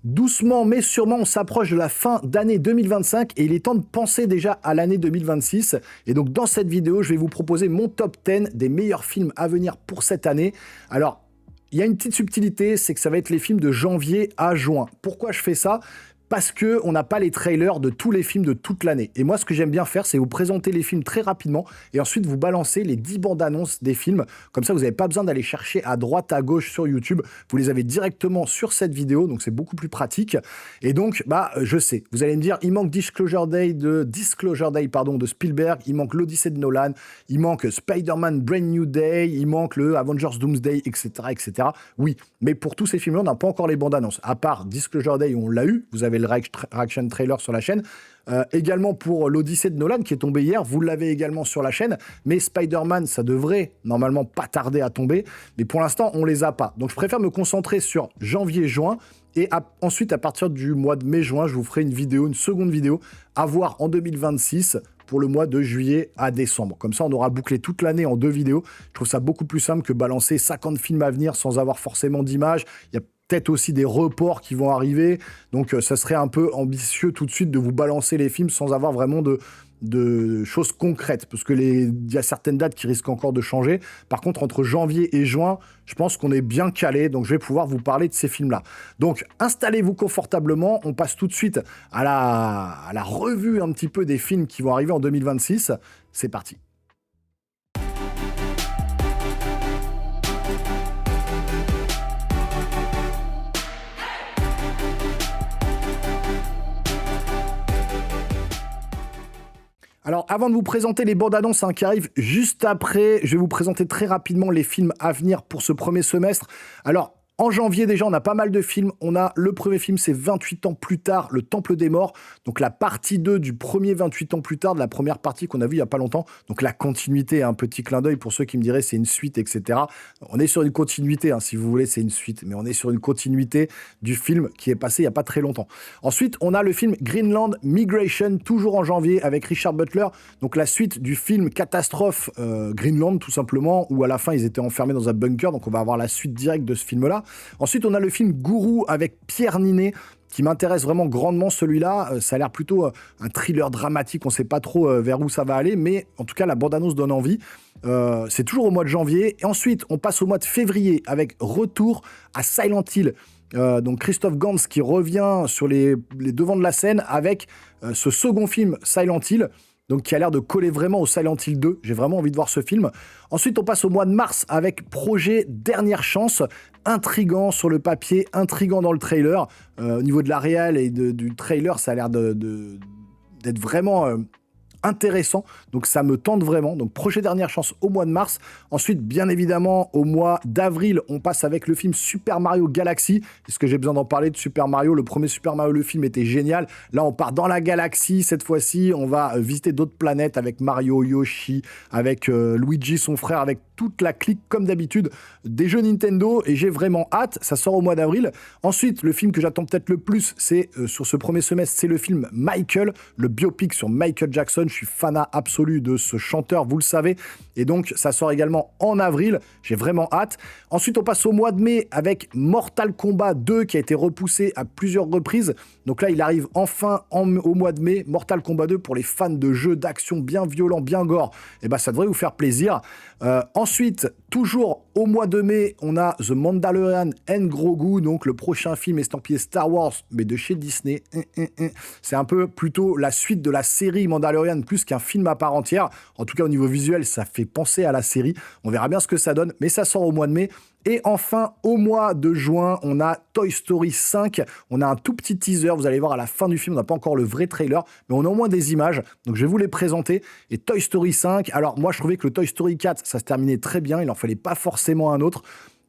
Doucement mais sûrement, on s'approche de la fin d'année 2025 et il est temps de penser déjà à l'année 2026. Et donc dans cette vidéo, je vais vous proposer mon top 10 des meilleurs films à venir pour cette année. Alors, il y a une petite subtilité, c'est que ça va être les films de janvier à juin. Pourquoi je fais ça ? Parce qu'on n'a pas les trailers de tous les films de toute l'année. Et moi, ce que j'aime bien faire, c'est vous présenter les films très rapidement et ensuite vous balancer les 10 bandes annonces des films. Comme ça, vous n'avez pas besoin d'aller chercher à droite, à gauche sur YouTube. Vous les avez directement sur cette vidéo, donc c'est beaucoup plus pratique. Et donc, je sais, vous allez me dire, il manque Disclosure Day de Spielberg, il manque l'Odyssée de Nolan, il manque Spider-Man Brand New Day, il manque le Avengers Doomsday, etc., etc. Oui, mais pour tous ces films-là, on n'a pas encore les bandes annonces. À part Disclosure Day, on l'a eu, vous avez le reaction trailer sur la chaîne. Également pour l'Odyssée de Nolan qui est tombé hier, vous l'avez également sur la chaîne, mais Spider-Man, ça devrait normalement pas tarder à tomber, mais pour l'instant, on les a pas. Donc je préfère me concentrer sur janvier-juin, et ensuite, à partir du mois de mai-juin, je vous ferai une seconde vidéo à voir en 2026 pour le mois de juillet à décembre. Comme ça, on aura bouclé toute l'année en 2 vidéos. Je trouve ça beaucoup plus simple que balancer 50 films à venir sans avoir forcément d'image. Il y a peut-être aussi des reports qui vont arriver. Donc, ça serait un peu ambitieux tout de suite de vous balancer les films sans avoir vraiment de choses concrètes, parce que il y a certaines dates qui risquent encore de changer. Par contre, entre janvier et juin, je pense qu'on est bien calé, donc je vais pouvoir vous parler de ces films-là. Donc, installez-vous confortablement, on passe tout de suite à la revue un petit peu des films qui vont arriver en 2026. C'est parti. Alors, avant de vous présenter les bandes annonces qui arrivent juste après, je vais vous présenter très rapidement les films à venir pour ce premier semestre. Alors, en janvier, déjà, on a pas mal de films. On a le premier film, c'est 28 ans plus tard, Le Temple des Morts. Donc, la partie 2 du premier 28 ans plus tard, de la première partie qu'on a vue il n'y a pas longtemps. Donc, la continuité, un petit clin d'œil pour ceux qui me diraient c'est une suite, etc. On est sur une continuité, si vous voulez, c'est une suite. Mais on est sur une continuité du film qui est passé il n'y a pas très longtemps. Ensuite, on a le film Greenland Migration, toujours en janvier, avec Richard Butler. Donc, la suite du film catastrophe Greenland, tout simplement, où à la fin, ils étaient enfermés dans un bunker. Donc, on va avoir la suite directe de ce film-là. Ensuite, on a le film Gourou avec Pierre Ninet, qui m'intéresse vraiment grandement, celui-là. Ça a l'air plutôt un thriller dramatique, on ne sait pas trop vers où ça va aller, mais en tout cas, la bande-annonce donne envie. C'est toujours au mois de janvier. Et ensuite, on passe au mois de février avec Retour à Silent Hill. Donc Christophe Gans qui revient sur les devants de la scène avec ce second film Silent Hill, donc qui a l'air de coller vraiment au Silent Hill 2. J'ai vraiment envie de voir ce film. Ensuite, on passe au mois de mars avec Projet Dernière Chance, intriguant sur le papier, intriguant dans le trailer. Au niveau de la réal et du trailer, ça a l'air d'être vraiment intéressant, donc ça me tente vraiment. Donc Projet Dernière Chance au mois de mars. Ensuite, bien évidemment, au mois d'avril, on passe avec le film Super Mario Galaxy. Est-ce que j'ai besoin d'en parler de Super Mario ? Le premier Super Mario, le film était génial. Là, on part dans la galaxie. Cette fois-ci, on va visiter d'autres planètes avec Mario, Yoshi, avec Luigi, son frère, avec toute la clique, comme d'habitude, des jeux Nintendo. Et j'ai vraiment hâte. Ça sort au mois d'avril. Ensuite, le film que j'attends peut-être le plus, c'est sur ce premier semestre, c'est le film Michael, le biopic sur Michael Jackson. Je suis fanat absolu de ce chanteur, vous le savez. Et donc, ça sort également en avril. J'ai vraiment hâte. Ensuite, on passe au mois de mai avec Mortal Kombat 2 qui a été repoussé à plusieurs reprises. Donc là, il arrive enfin au mois de mai. Mortal Kombat 2 pour les fans de jeux d'action bien violents, bien gore. Et ça devrait vous faire plaisir. Ensuite, toujours au mois de mai, on a The Mandalorian and Grogu, donc le prochain film estampillé Star Wars, mais de chez Disney. C'est un peu plutôt la suite de la série Mandalorian plus qu'un film à part entière. En tout cas, au niveau visuel, ça fait penser à la série. On verra bien ce que ça donne, mais ça sort au mois de mai. Et enfin, au mois de juin, on a Toy Story 5. On a un tout petit teaser. Vous allez voir à la fin du film, on n'a pas encore le vrai trailer, mais on a au moins des images. Donc, je vais vous les présenter. Et Toy Story 5, alors moi, je trouvais que le Toy Story 4, ça se terminait très bien. Il n'en fallait pas forcément un autre.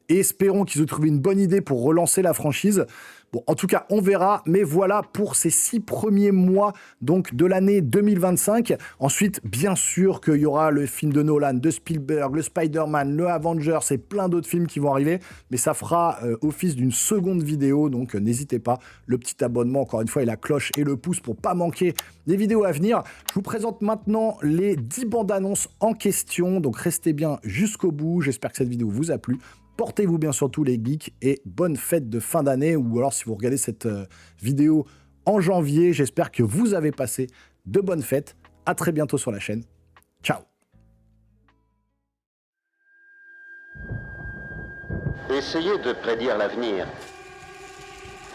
Et espérons qu'ils aient trouvé une bonne idée pour relancer la franchise. Bon, en tout cas, on verra, mais voilà pour ces 6 premiers mois donc, de l'année 2025. Ensuite, bien sûr qu'il y aura le film de Nolan, de Spielberg, le Spider-Man, le Avengers et plein d'autres films qui vont arriver, mais ça fera office d'une seconde vidéo, donc n'hésitez pas, le petit abonnement, encore une fois, et la cloche et le pouce pour pas manquer les vidéos à venir. Je vous présente maintenant les 10 bandes annonces en question, donc restez bien jusqu'au bout, j'espère que cette vidéo vous a plu. Portez-vous bien surtout les geeks et bonne fête de fin d'année, ou alors si vous regardez cette vidéo en janvier, j'espère que vous avez passé de bonnes fêtes. À très bientôt sur la chaîne. Ciao. Essayer de prédire l'avenir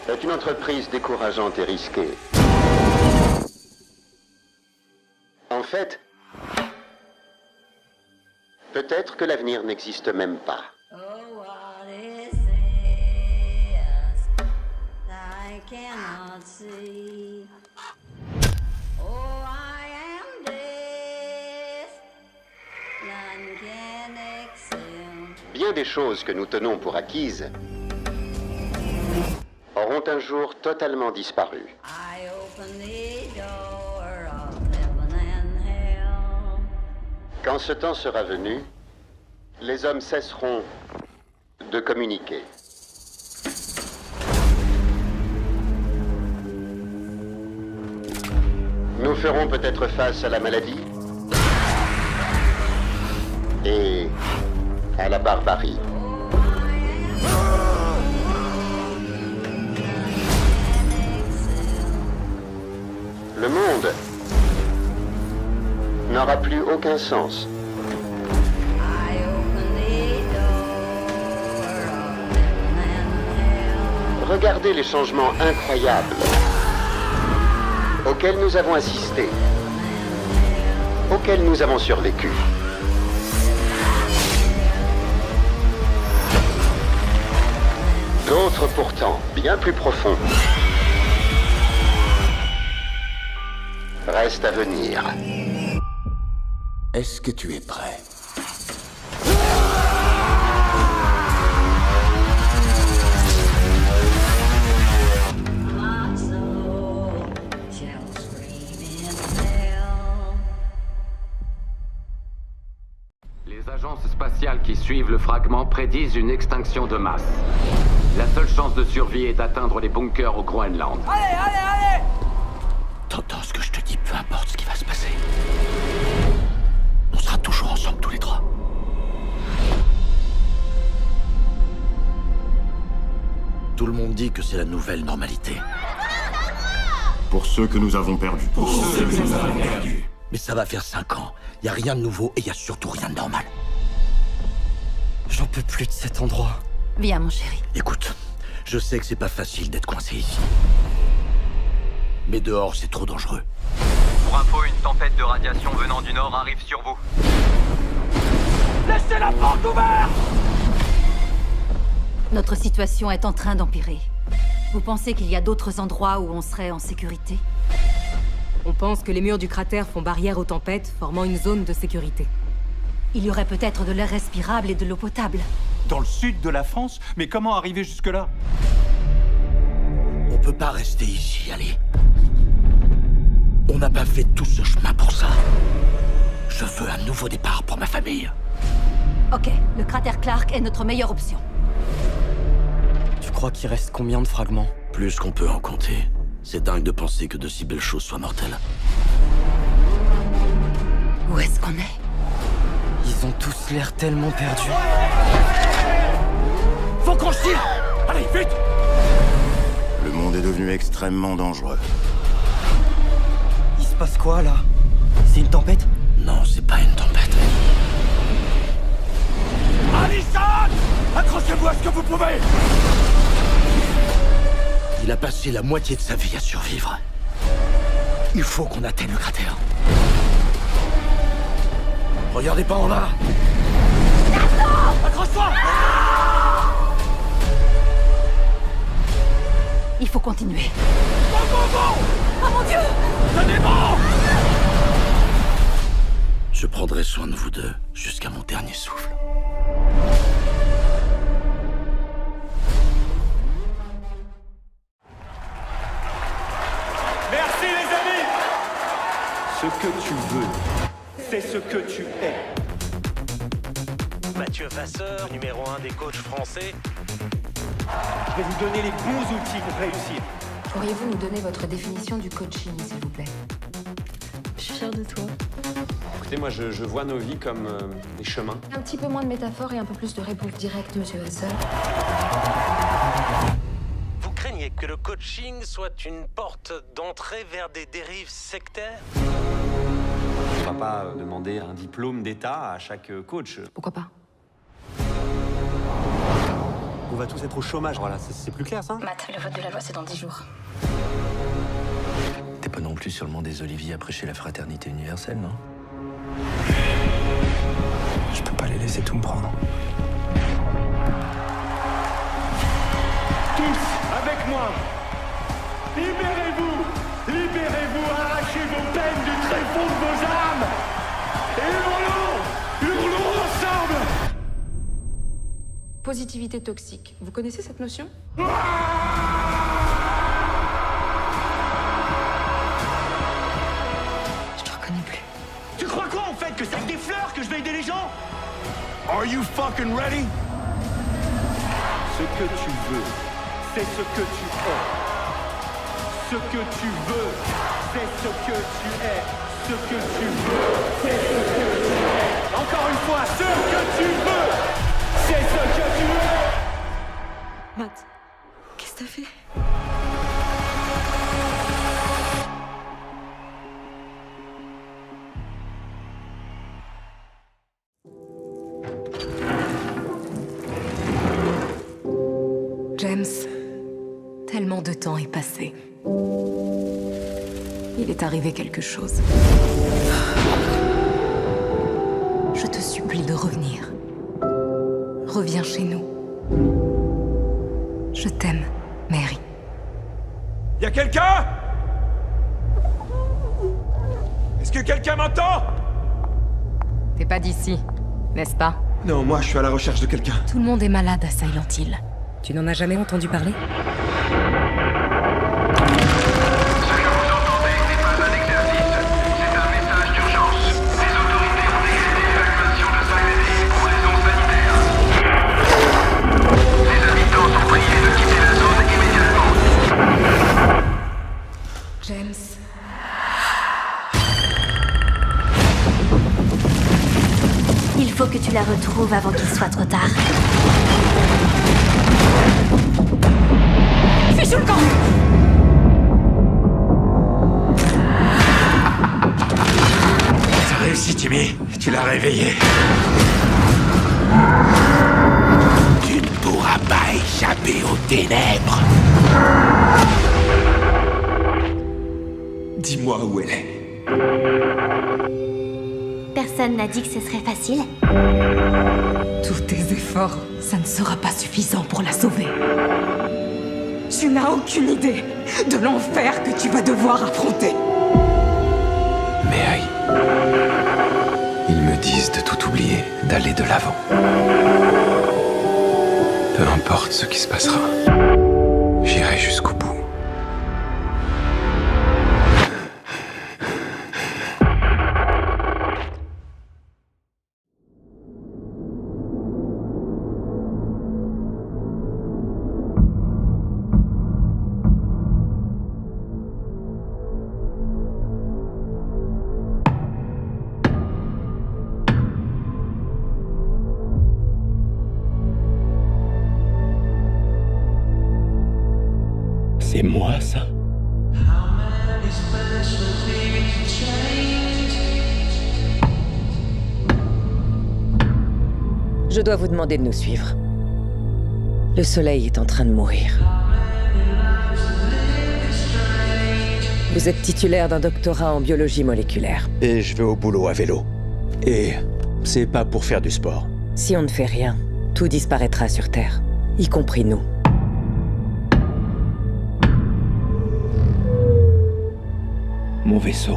est une entreprise décourageante et risquée. En fait, peut-être que l'avenir n'existe même pas. Oh, what is this I cannot see? Oh, I am this, none can excel. Bien des choses que nous tenons pour acquises auront un jour totalement disparu. I open the door of heaven and hell. Quand ce temps sera venu, les hommes cesseront de communiquer. Nous ferons peut-être face à la maladie et à la barbarie. Le monde n'aura plus aucun sens. I open the door of heaven and hell. Regardez les changements incroyables auxquels nous avons assisté, auxquels nous avons survécu. D'autres pourtant, bien plus profonds, restent à venir. Est-ce que tu es prêt? My soul shall scream in hell. Les agences spatiales qui suivent le fragment prédisent une extinction de masse. La seule chance de survie est d'atteindre les bunkers au Groenland. T'entends ce que je te dis, peu importe ce qui va se passer. On sera toujours ensemble tous les trois. Tout le monde dit que c'est la nouvelle normalité. Pour ceux que nous avons perdus. Mais ça va faire 5 ans. Y a rien de nouveau et y a surtout rien de normal. J'en peux plus de cet endroit. Viens, mon chéri. Écoute, je sais que c'est pas facile d'être coincé ici. Mais dehors, c'est trop dangereux. Pour info, une tempête de radiation venant du nord arrive sur vous. Laissez la porte ouverte! Notre situation est en train d'empirer. Vous pensez qu'il y a d'autres endroits où on serait en sécurité? On pense que les murs du cratère font barrière aux tempêtes, formant une zone de sécurité. Il y aurait peut-être de l'air respirable et de l'eau potable. Dans le sud de la France? Mais comment arriver jusque-là? On peut pas rester ici, allez. On n'a pas fait tout ce chemin pour ça. Je veux un nouveau départ pour ma famille. Ok, le cratère Clark est notre meilleure option. Tu crois qu'il reste combien de fragments? Plus qu'on peut en compter. C'est dingue de penser que de si belles choses soient mortelles. Où est-ce qu'on est? Ils ont tous l'air tellement perdus. Faut qu'on se tire! Allez, vite! Le monde est devenu extrêmement dangereux. Il se passe quoi, là? C'est une tempête? Non, c'est pas une tempête. Allison! Accrochez-vous à ce que vous pouvez! Il a passé la moitié de sa vie à survivre. Il faut qu'on atteigne le cratère. Regardez pas en bas! Accroche-toi! Il faut continuer. Oh mon Dieu! Tenez bon! Je prendrai soin de vous deux jusqu'à mon dernier souffle. Merci les amis! Ce que tu veux, c'est ce que tu es. Mathieu Vasseur, numéro 1 des coachs français. Je vais vous donner les bons outils pour réussir. Pourriez-vous nous donner votre définition du coaching, s'il vous plaît? Je suis fière de toi. Écoutez, moi, je vois nos vies comme des chemins. Un petit peu moins de métaphores et un peu plus de réponses directes, monsieur Hudson. Vous craignez que le coaching soit une porte d'entrée vers des dérives sectaires? On va pas demander un diplôme d'État à chaque coach. Pourquoi pas? On va tous être au chômage, voilà, c'est plus clair ça? Matt, le vote de la loi, c'est dans 10 jours. T'es pas non plus sur le mont des Oliviers à prêcher la fraternité universelle, non? Je peux pas les laisser tout me prendre. Tous, avec moi, libérez-vous! Libérez-vous, arrachez vos peines du tréfonds de vos âmes! Et hurlons ensemble! Positivité toxique. Vous connaissez cette notion? Je te reconnais plus. Tu crois quoi en fait? Que c'est avec des fleurs que je vais aider les gens? Are you fucking ready? Ce que tu veux, c'est ce que tu es. Ce que tu veux, c'est ce que tu es. Ce que tu veux, c'est ce que tu es. Encore une fois, ce que tu veux, c'est ce que tu es. Matt, qu'est-ce que t'as fait? James, tellement de temps est passé. Il est arrivé quelque chose. Je te supplie de revenir. Reviens chez nous. Je t'aime, Mary. Y'a quelqu'un? Est-ce que quelqu'un m'entend? T'es pas d'ici, n'est-ce pas? Non, moi je suis à la recherche de quelqu'un. Tout le monde est malade à Silent Hill. Tu n'en as jamais entendu parler? James. Il faut que tu la retrouves avant qu'il soit trop tard. Fais sous le camp! T'as réussi, Timmy. Tu l'as réveillé. Tu ne pourras pas échapper aux ténèbres. Dis-moi où elle est. Personne n'a dit que ce serait facile. Tous tes efforts, ça ne sera pas suffisant pour la sauver. Tu n'as aucune idée de l'enfer que tu vas devoir affronter. Mary, ils me disent de tout oublier, d'aller de l'avant. Peu importe ce qui se passera, j'irai jusqu'au bout. C'est moi, ça? Je dois vous demander de nous suivre. Le soleil est en train de mourir. Vous êtes titulaire d'un doctorat en biologie moléculaire. Et je vais au boulot à vélo. Et c'est pas pour faire du sport. Si on ne fait rien, tout disparaîtra sur Terre, y compris nous. Mon vaisseau.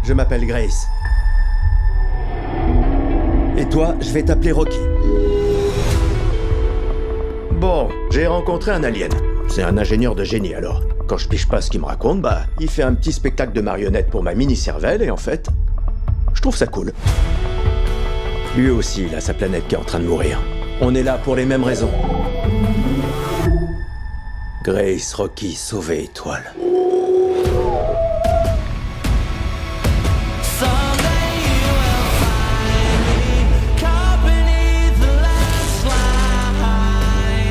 Je m'appelle Grace. Et toi, je vais t'appeler Rocky. Bon, j'ai rencontré un alien. C'est un ingénieur de génie alors. Quand je piche pas ce qu'il me raconte, il fait un petit spectacle de marionnettes pour ma mini-cervelle et en fait, je trouve ça cool. Lui aussi, il a sa planète qui est en train de mourir. On est là pour les mêmes raisons. Grace, Rocky, sauver Étoile.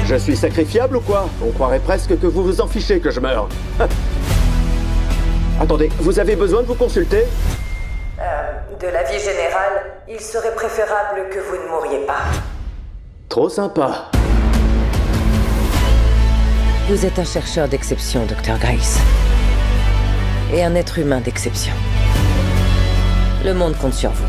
Je suis sacrifiable ou quoi? On croirait presque que vous vous en fichez que je meure. Attendez, vous avez besoin de vous consulter? De l'avis général, il serait préférable que vous ne mouriez pas. Trop sympa. Vous êtes un chercheur d'exception, Dr. Grace. Et un être humain d'exception. Le monde compte sur vous.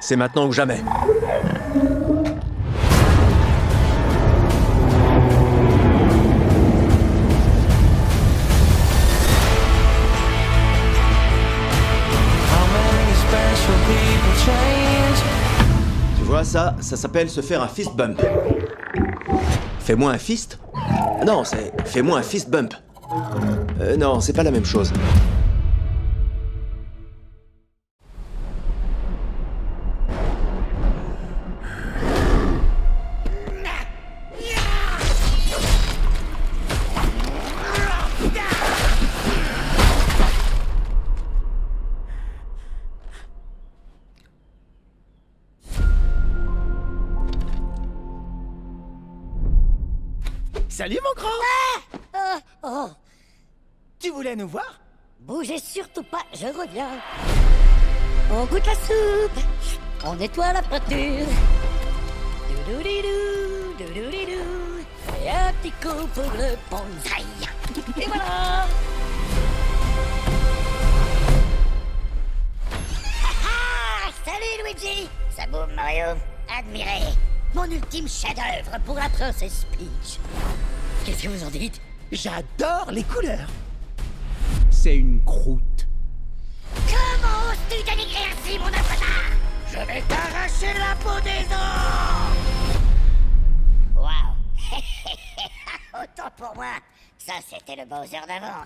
C'est maintenant ou jamais. Tu vois, ça s'appelle se faire un fist bump. Fais-moi un fist? Non, c'est fais-moi un fist bump. Non, c'est pas la même chose. Salut mon grand! Oh, Tu voulais nous voir? bougez surtout pas, je reviens. On goûte la soupe, on nettoie la peinture. Doudoudidou, doudoudidou, et un petit coup pour le bonsaï. Et voilà! Salut Luigi! Ça boum Mario! Admirez! Mon ultime chef-d'œuvre pour la princesse Peach. Qu'est-ce que vous en dites? J'adore les couleurs. C'est une croûte. Comment oses-tu dénigrer ainsi mon avatar? Je vais t'arracher la peau des os! Waouh! Autant pour moi, ça c'était le Bowser d'avant.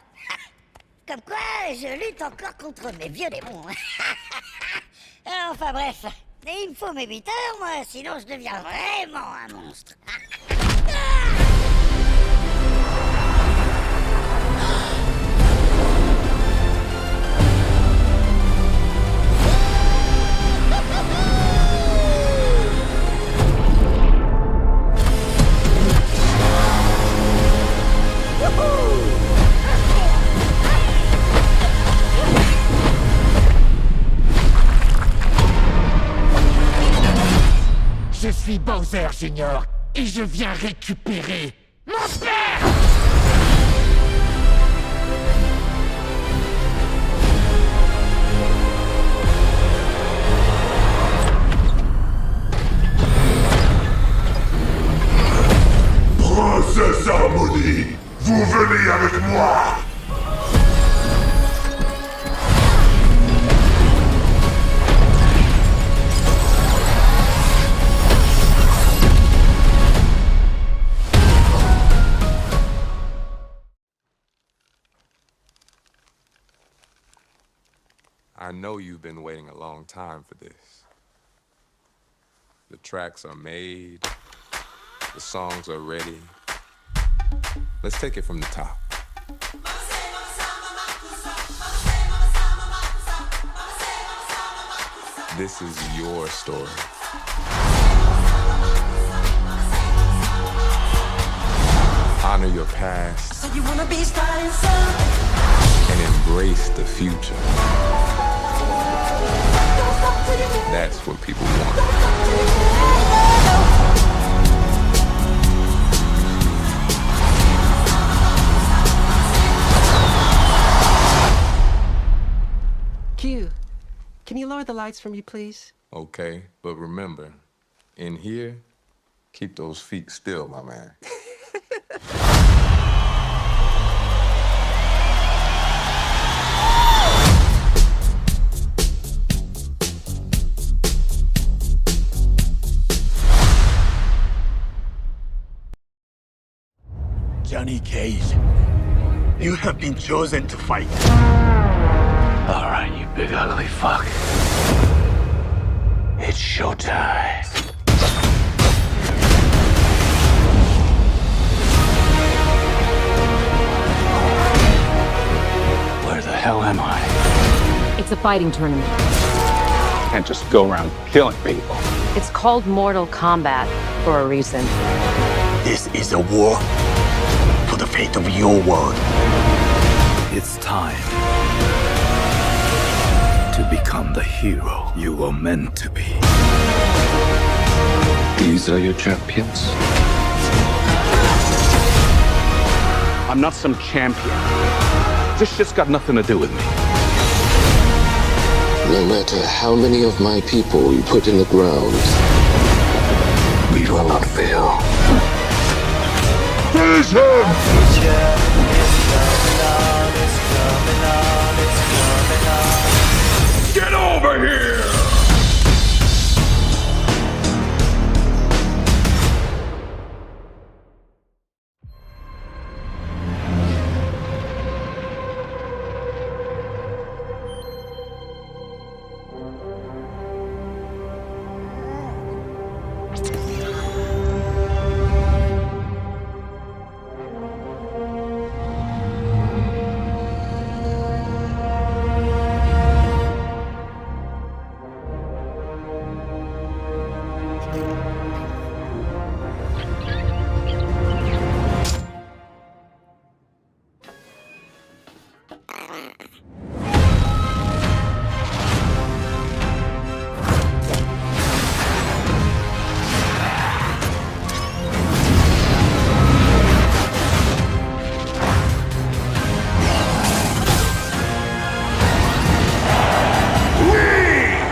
Comme quoi, je lutte encore contre mes vieux démons. Enfin bref, il me faut mes 8 heures, moi, sinon je deviens vraiment un monstre. Je suis Bowser Junior et je viens récupérer mon père! Princesse Harmonie, vous venez avec moi! I know you've been waiting a long time for this. The tracks are made, the songs are ready. Let's take it from the top. This is your story. Honor your past So you wanna be starting something? and embrace the future. That's what people want. Q, can you lower the lights for me, please? Okay, but remember, in here, keep those feet still, my man. Johnny Cage. You have been chosen to fight. All right, you big ugly fuck. It's showtime. Where the hell am I? It's a fighting tournament. You can't just go around killing people. It's called Mortal Kombat for a reason. This is a war for the fate of your world. It's time to become the hero you were meant to be. These are your champions. I'm not some champion. This shit's got nothing to do with me. No matter how many of my people you put in the ground, we will not fail. Freeze him! Get over here!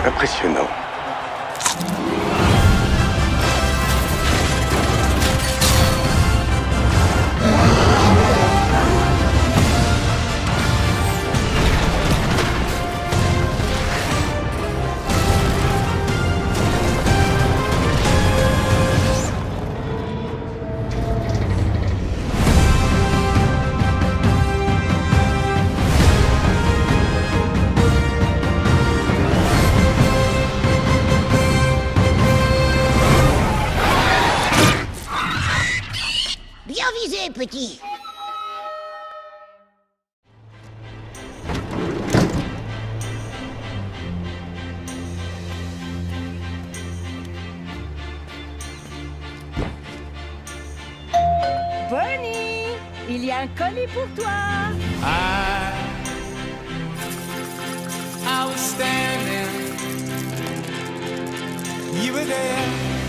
Impressionnant. Bien visé, petit. Bonnie, il y a un colis pour toi. I was standing, you were there.